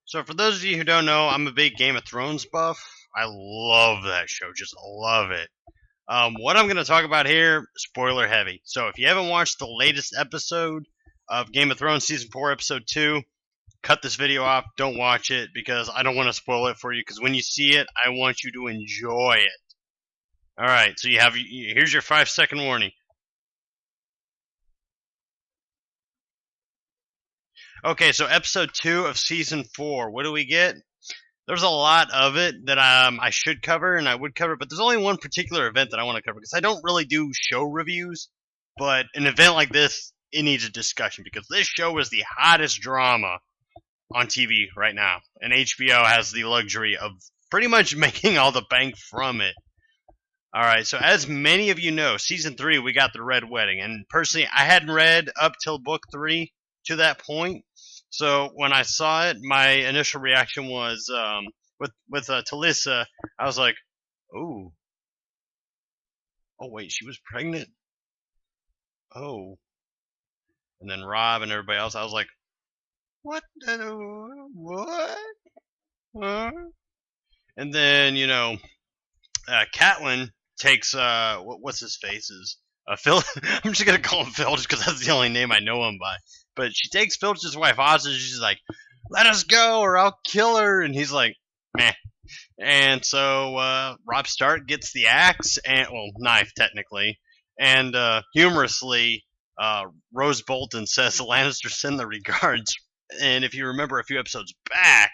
So for those of you who don't know, I'm a big Game of Thrones buff. I love that show, just love it. What I'm going to talk about here, spoiler heavy. So if you haven't watched the latest episode of Game of Thrones Season 4, Episode 2, cut this video off. Don't watch it because I don't want to spoil it for you, because when you see it, I want you to enjoy it. Alright, so here's your 5-second warning. Okay, so Episode 2 of Season 4, what do we get? There's a lot of it that I should cover and I would cover, but there's only one particular event that I want to cover, because I don't really do show reviews, but an event like this, it needs a discussion, because this show is the hottest drama on TV right now, and HBO has the luxury of pretty much making all the bank from it. Alright, so as many of you know, Season 3, we got the Red Wedding, and personally, I hadn't read up till Book 3 to that point. So when I saw it, my initial reaction was, with Talisa, I was like, oh wait, she was pregnant? Oh. And then Rob and everybody else, I was like, what? Huh? And then, Catelyn takes, what's his face's? Phil, I'm just gonna call him Phil just because that's the only name I know him by. But she takes Filch's wife hostage. She's like, "Let us go, or I'll kill her." And he's like, "Meh." And so Robb Stark gets the axe knife technically, and humorously, Rose Bolton says the Lannisters send their regards. And if you remember a few episodes back,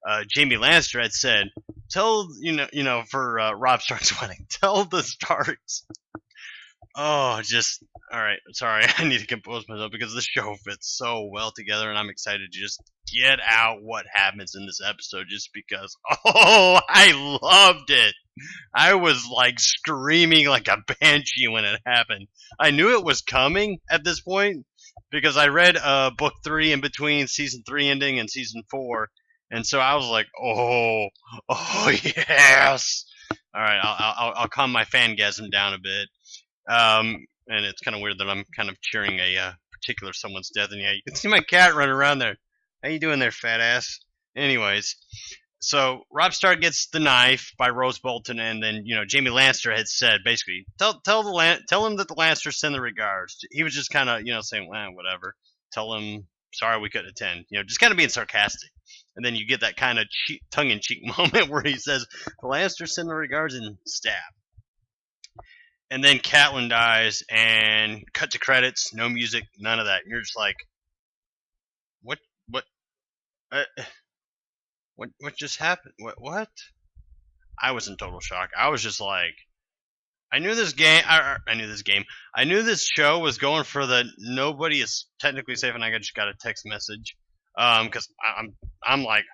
Jaime Lannister had said, "Tell for Robb Stark's wedding, tell the Starks." Oh, alright, sorry, I need to compose myself because this show fits so well together, and I'm excited to just get out what happens in this episode just because, I loved it! I was, screaming like a banshee when it happened. I knew it was coming at this point because I read Book 3 in between Season 3 ending and Season 4, and so I was like, oh yes! Alright, I'll calm my fangasm down a bit. And it's kind of weird that I'm kind of cheering a particular someone's death, and yeah, you can see my cat running around there. How you doing there, fat ass? Anyways, so Robb Stark gets the knife by Rose Bolton, and then Jaime Lannister had said basically, tell him that the Lannisters send the regards. He was just kind of saying, well, whatever. Tell him sorry we couldn't attend. Just kind of being sarcastic. And then you get that kind of tongue-in-cheek moment where he says, the Lannisters send the regards, and stab. And then Catelyn dies, and cut to credits, no music, none of that. And you're just like, what just happened? What? I was in total shock. I was just like, I knew this show was going for the nobody is technically safe, and I just got a text message, because I'm like,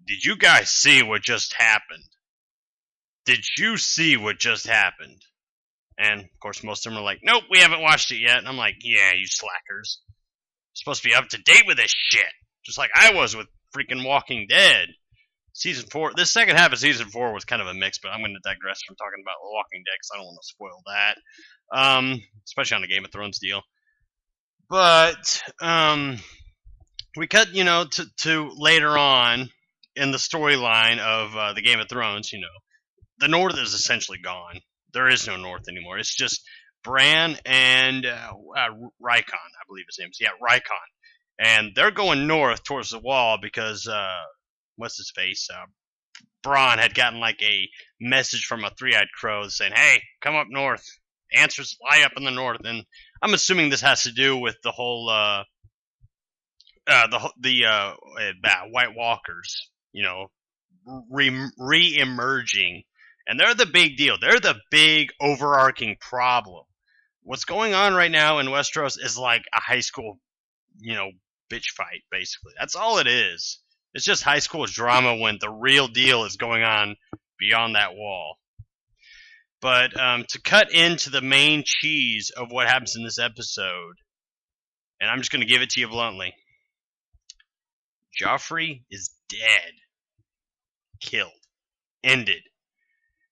did you guys see what just happened? Did you see what just happened? And, of course, most of them are like, nope, we haven't watched it yet. And I'm like, yeah, you slackers. You're supposed to be up to date with this shit. Just like I was with freaking Walking Dead. Season 4, this second half of Season 4 was kind of a mix, but I'm going to digress from talking about Walking Dead because I don't want to spoil that. Especially on the Game of Thrones deal. But, we cut, to later on in the storyline of the Game of Thrones, the North is essentially gone. There is no North anymore. It's just Bran and Rickon, I believe his name is. Yeah, Rickon. And they're going north towards the wall because, what's his face? Bronn had gotten a message from a three-eyed crow saying, hey, come up north. Answers lie up in the north. And I'm assuming this has to do with the whole, White Walkers, re-emerging. And they're the big deal. They're the big overarching problem. What's going on right now in Westeros is like a high school, bitch fight, basically. That's all it is. It's just high school drama when the real deal is going on beyond that wall. But to cut into the main cheese of what happens in this episode, and I'm just going to give it to you bluntly. Joffrey is dead. Killed. Ended.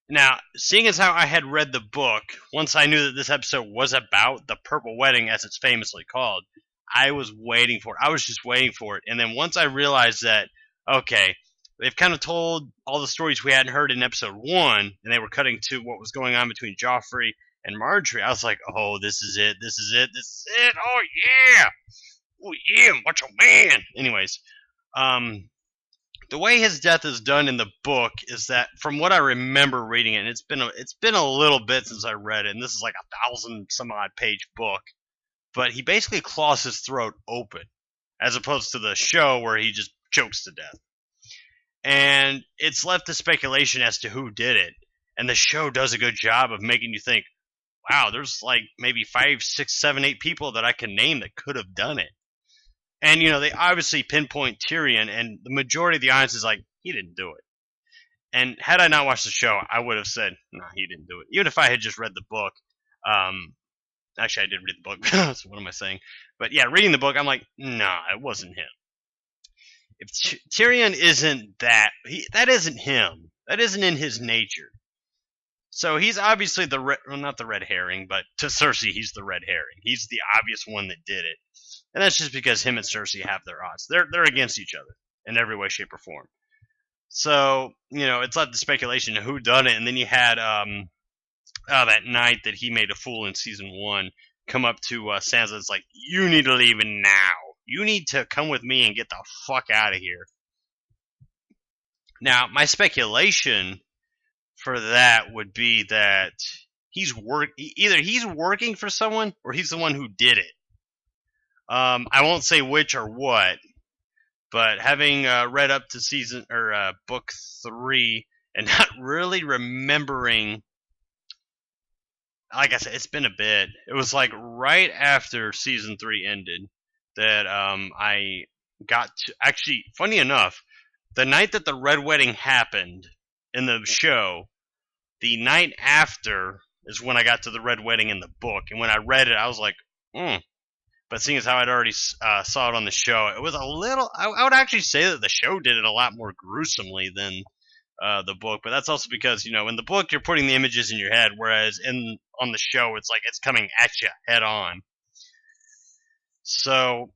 Now, seeing as how I had read the book, once I knew that this episode was about the Purple Wedding, as it's famously called, I was waiting for it. I was just waiting for it. And then once I realized that okay, they've kind of told all the stories we hadn't heard in episode 1, and they were cutting to what was going on between Joffrey and Marjorie. I was like, oh, this is it, this is it, this is it, oh yeah, macho man. Anyways, the way his death is done in the book is that, from what I remember reading it, and it's been a little bit since I read it, and this is like 1,000 some odd page book, but he basically claws his throat open, as opposed to the show where he just chokes to death. And it's left to speculation as to who did it, and the show does a good job of making you think, wow, there's like maybe 5, 6, 7, 8 people that I can name that could have done it. And, they obviously pinpoint Tyrion, and the majority of the audience is like, he didn't do it. And had I not watched the show, I would have said, no, he didn't do it. Even if I had just read the book. Actually, I did read the book, so what am I saying? But yeah, reading the book, I'm like, nah, it wasn't him. If Tyrion isn't that isn't him. That isn't in his nature. So he's obviously not the red herring, but to Cersei, he's the red herring. He's the obvious one that did it. And that's just because him and Cersei have their odds. They're against each other in every way, shape, or form. So, it's left to speculation of who done it. And then you had that night that he made a fool in season 1 come up to Sansa. It's like, you need to leave now. You need to come with me and get the fuck out of here. Now, my speculation for that would be that either he's working for someone or he's the one who did it. I won't say which or what, but having read up to book 3 and not really remembering, like I said, it's been a bit. It was like right after season 3 ended that I got to, actually, funny enough, the night that the Red Wedding happened in the show, the night after is when I got to the Red Wedding in the book. And when I read it, I was like, But seeing as how I'd already saw it on the show, it was a little, I would actually say that the show did it a lot more gruesomely than the book. But that's also because, in the book, you're putting the images in your head, whereas on the show, it's like it's coming at you head on. So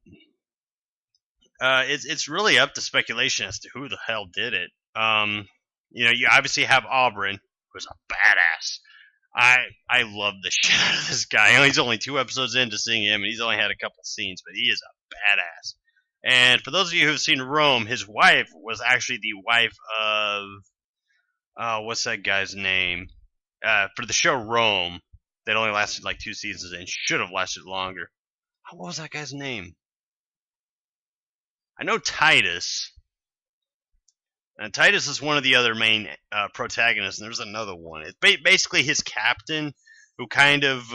it's really up to speculation as to who the hell did it. You obviously have Oberyn, who's a badass. I love the shit out of this guy. He's only 2 episodes into seeing him, and he's only had a couple scenes, but he is a badass. And for those of you who've seen Rome, his wife was actually the wife of what's that guy's name? For the show Rome, that only lasted like 2 seasons and should have lasted longer. What was that guy's name? I know Titus. And Titus is one of the other main protagonists, and there's another one. It's basically his captain, who kind of...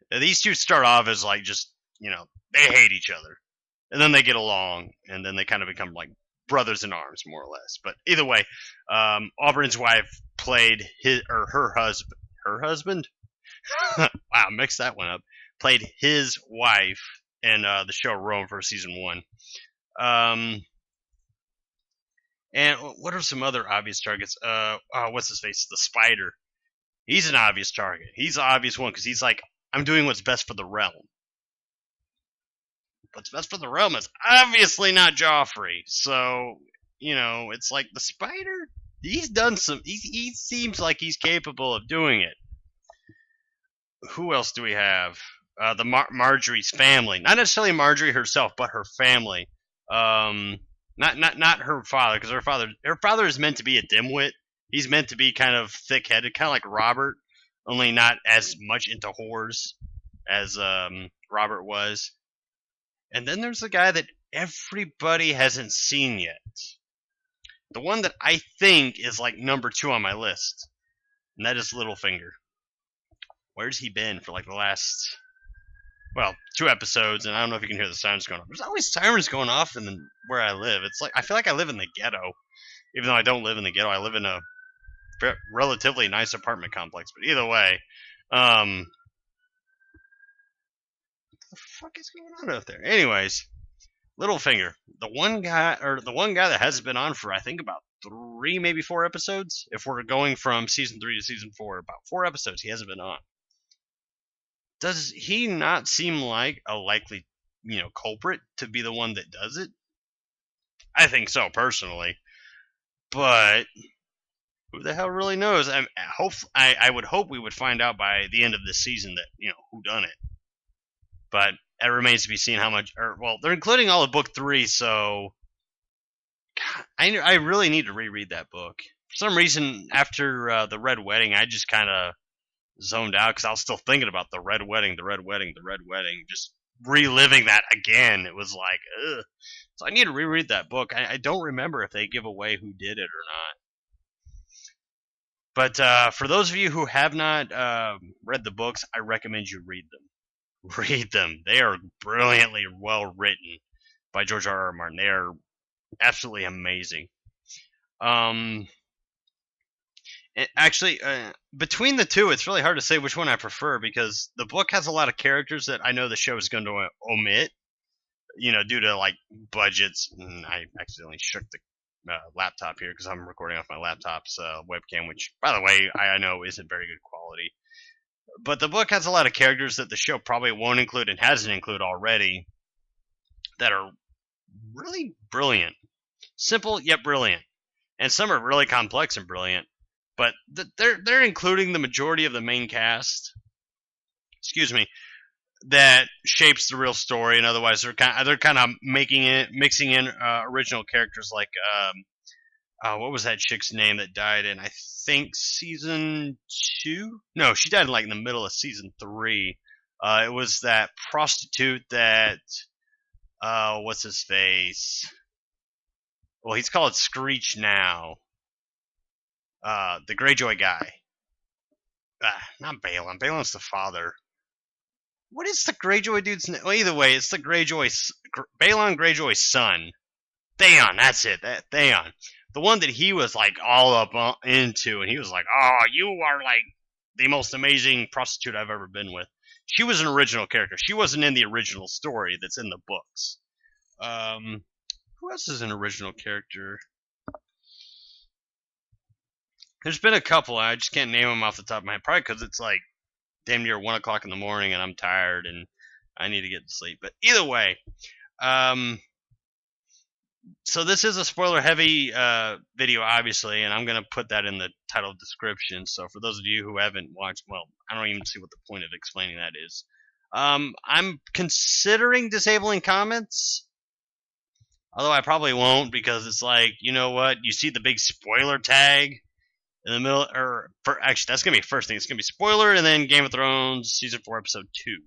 these two start off as like just, they hate each other. And then they get along, and then they kind of become like brothers in arms, more or less. But either way, Oberyn's wife played her husband. Her husband? Wow, mixed that one up. Played his wife in the show Rome for season 1. And what are some other obvious targets? What's his face? The Spider. He's an obvious target. He's the obvious one because he's like, I'm doing what's best for the realm. What's best for the realm is obviously not Joffrey. So, it's like the Spider. He's done some. He seems like he's capable of doing it. Who else do we have? Marjorie's family. Not necessarily Marjorie herself, but her family. Not her father, because her father is meant to be a dimwit. He's meant to be kind of thick-headed, kind of like Robert, only not as much into whores as Robert was. And then there's the guy that everybody hasn't seen yet. The one that I think is like number 2 on my list, and that is Littlefinger. Where's he been for like the last... 2 episodes, and I don't know if you can hear the sirens going off. There's always sirens going off where I live. It's like I feel like I live in the ghetto, even though I don't live in the ghetto. I live in a relatively nice apartment complex. But either way, what the fuck is going on out there? Anyways, Littlefinger, the one guy that hasn't been on for I think about 3, maybe 4 episodes. If we're going from season 3 to season 4, about 4 episodes he hasn't been on. Does he not seem like a likely, culprit to be the one that does it? I think so personally, but who the hell really knows? I would hope we would find out by the end of this season that who done it. But it remains to be seen how much. They're including all of book 3, so I really need to reread that book. For some reason, after the Red Wedding, I just kind of zoned out because I was still thinking about the Red Wedding, just reliving that again. It was like, ugh. So I need to reread that book. I don't remember if they give away who did it or not. But for those of you who have not read the books, I recommend you read them. Read them. They are brilliantly well written by George R. R. Martin. They are absolutely amazing. Actually, between the two, it's really hard to say which one I prefer because the book has a lot of characters that I know the show is going to omit, due to like budgets. And I accidentally shook the laptop here because I'm recording off my laptop's webcam, which, by the way, I know isn't very good quality. But the book has a lot of characters that the show probably won't include and hasn't included already that are really brilliant. Simple yet brilliant. And some are really complex and brilliant. But they're including the majority of the main cast. That shapes the real story, and otherwise they're kind of mixing in original characters like what was that chick's name that died in, I think, season 2? No, she died in like in the middle of season 3. It was that prostitute that what's his face? Well, he's called Screech now. The Greyjoy guy. Not Balon. Balon's the father. What is the Greyjoy dude's name? Well, either way, it's the Balon Greyjoy's son. Theon, that's it. Theon. The one that he was like all up into, and he was like, "Oh, you are like the most amazing prostitute I've ever been with." She was an original character. She wasn't in the original story that's in the books. Who else is an original character? There's been a couple. I just can't name them off the top of my head. Probably because it's like damn near 1 o'clock in the morning, and I'm tired, and I need to get to sleep. But either way, so this is a spoiler-heavy video, obviously, and I'm going to put that in the title description. So for those of you who haven't watched, well, I don't even see what the point of explaining that is. I'm considering disabling comments, although I probably won't because it's like, you know what? You see the big spoiler tag in the middle, actually, that's going to be first thing. It's going to be spoiler, and then Game of Thrones Season 4, Episode 2.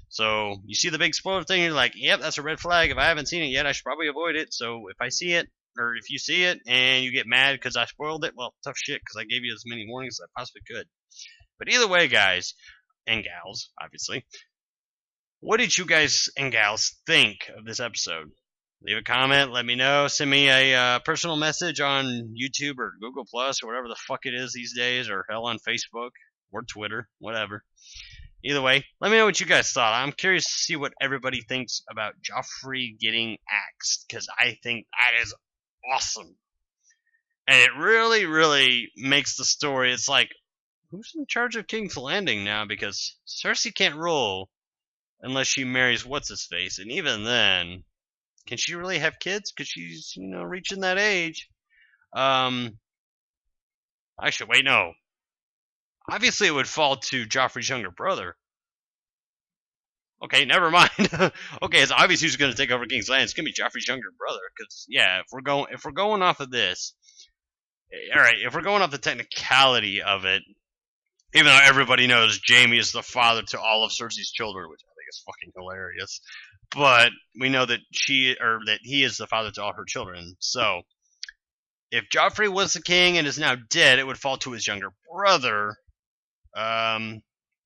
So you see the big spoiler thing, you're like, yep, that's a red flag. If I haven't seen it yet, I should probably avoid it. So if I see it, or if you see it, and you get mad because I spoiled it, well, tough shit, because I gave you as many warnings as I possibly could. But either way, guys, and gals, obviously, what did you guys and gals think of this episode? Leave a comment, let me know, send me a personal message on YouTube or Google Plus or whatever the fuck it is these days, or hell on Facebook or Twitter, whatever. Either way, let me know what you guys thought. I'm curious to see what everybody thinks about Joffrey getting axed, because I think that is awesome. And it really, really makes the story, it's like, who's in charge of King's Landing now? Because Cersei can't rule unless she marries what's-his-face, and even then, can she really have kids? Because she's, reaching that age. Actually, wait, no. Obviously, it would fall to Joffrey's younger brother. Okay, never mind. Okay, it's obvious who's going to take over King's Landing. It's going to be Joffrey's younger brother. Because yeah, if we're going off of this, all right, if we're going off the technicality of it, even though everybody knows Jaime is the father to all of Cersei's children, which I think is fucking hilarious, but we know that that he is the father to all her children. So if Joffrey was the king and is now dead, it would fall to his younger brother,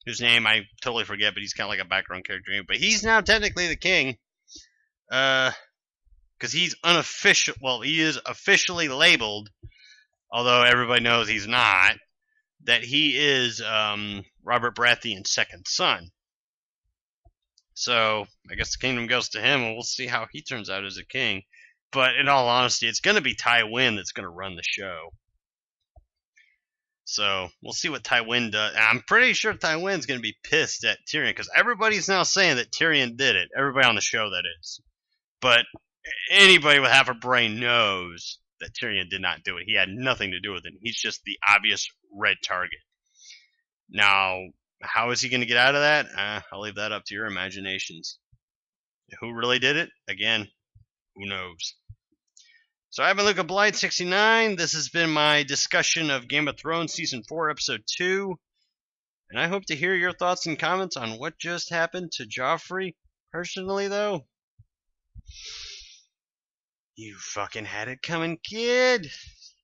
whose name I totally forget, but he's kind of like a background character. But he's now technically the king, because he's unofficial. Well, he is officially labeled, although everybody knows he's not, that he is Robert Baratheon's second son. So I guess the kingdom goes to him, and we'll see how he turns out as a king. But in all honesty, it's going to be Tywin that's going to run the show. So we'll see what Tywin does. And I'm pretty sure Tywin's going to be pissed at Tyrion, because everybody's now saying that Tyrion did it. Everybody on the show, that is. But Anybody with half a brain knows that Tyrion did not do it. He had nothing to do with it. He's just the obvious red target. Now, how is he going to get out of that? I'll leave that up to your imaginations. Who really did it? Again, who knows? So I've been Luca Blight 69. This has been my discussion of Game of Thrones Season 4, Episode 2. And I hope to hear your thoughts and comments on what just happened to Joffrey. Personally, though, you fucking had it coming, kid.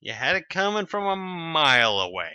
You had it coming from a mile away.